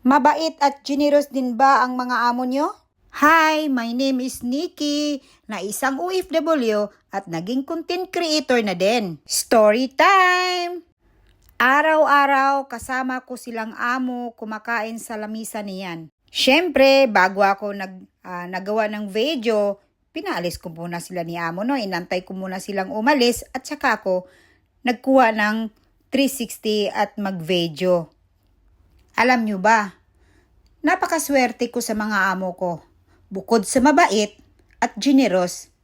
Mabait at generous din ba ang mga amo nyo? Hi, my name is Nikki, na isang OFW at naging content creator na din. Story time! Araw-araw kasama ko silang amo kumakain sa lamisa niyan. Siyempre, bago ako nagawa ng video, pinaalis ko muna sila ni amo, no? Inantay ko muna silang umalis at saka ako nagkuha ng 360 at mag-video. Alam nyo ba, napakaswerte ko sa mga amo ko. Bukod sa mabait at generous,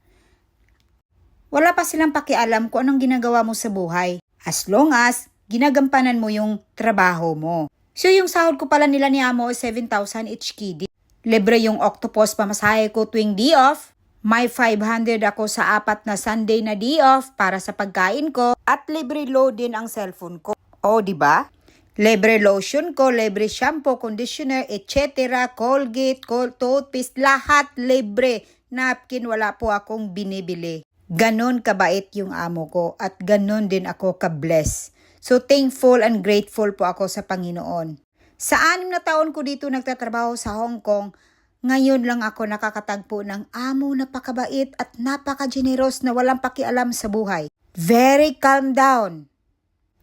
wala pa silang pakialam kung anong ginagawa mo sa buhay. As long as ginagampanan mo yung trabaho mo. So yung sahod ko pala nila ni amo 7,000 each kid. Libre yung octopus pamasahe ko tuwing day off. May 500 ako sa 4 na Sunday na day off para sa pagkain ko. At libre load din ang cellphone ko. O, di ba? Libre lotion ko, libre shampoo, conditioner, etc. Colgate, toothpaste, lahat libre. Napkin, wala po akong binibili. Ganon kabait yung amo ko at ganon din ako ka-bless. So thankful and grateful po ako sa Panginoon. Sa 6 na taon ko dito nagtatrabaho sa Hong Kong, ngayon lang ako nakakatagpo ng amo napakabait at napaka-generous na walang pakialam sa buhay. Very calm down.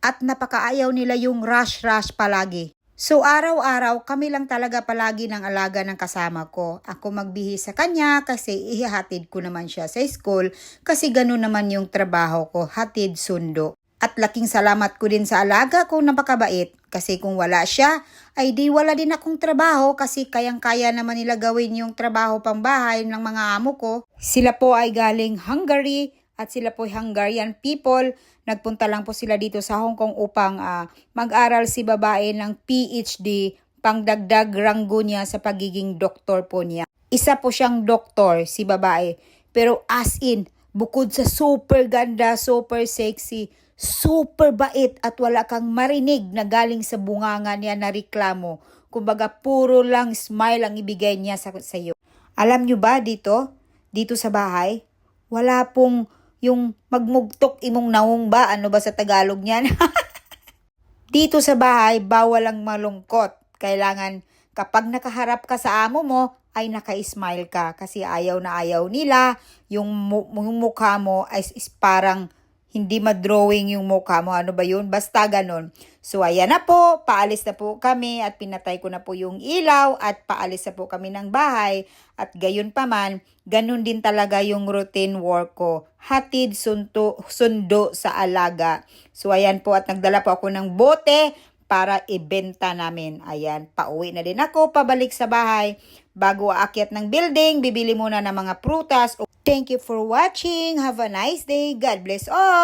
At napakaayaw nila yung rush palagi. So araw-araw kami lang talaga palagi ng alaga ng kasama ko. Ako magbihis sa kanya kasi ihahatid ko naman siya sa school kasi gano'n naman yung trabaho ko, hatid sundo. At laking salamat ko din sa alaga ko napakabait kasi kung wala siya ay di wala din akong trabaho kasi kayang-kaya naman nila gawin yung trabaho pangbahay ng mga amo ko. Sila po ay galing Hungary at sila po Hungarian people. Nagpunta lang po sila dito sa Hong Kong upang mag-aral si babae ng PhD pangdagdag ranggo niya sa pagiging doktor po niya. Isa po siyang doktor si babae pero as in bukod sa super ganda, super sexy, super bait at wala kang marinig na galing sa bunganga niya na reklamo. Kumbaga puro lang smile ang ibigay niya sa iyo. Alam nyo ba dito sa bahay, wala pong yung magmugtok imong naong ba? Ano ba sa Tagalog niyan? Dito sa bahay, bawal ang malungkot. Kailangan kapag nakaharap ka sa amo mo, ay naka-smile ka. Kasi ayaw na ayaw nila. Yung mukha mo ay is parang hindi ma-drawing yung mukha mo. Ano ba yun? Basta ganon. So ayan na po. Paalis na po kami at pinatay ko na po yung ilaw at paalis na po kami ng bahay. At gayon pa man, ganon din talaga yung routine work ko. Hatid sundo sa alaga. So ayan po at nagdala po ako ng bote para ibenta namin. Ayan, pauwi na din ako, pabalik sa bahay. Bago aakyat ng building, bibili muna ng mga prutas. Thank you for watching. Have a nice day. God bless all.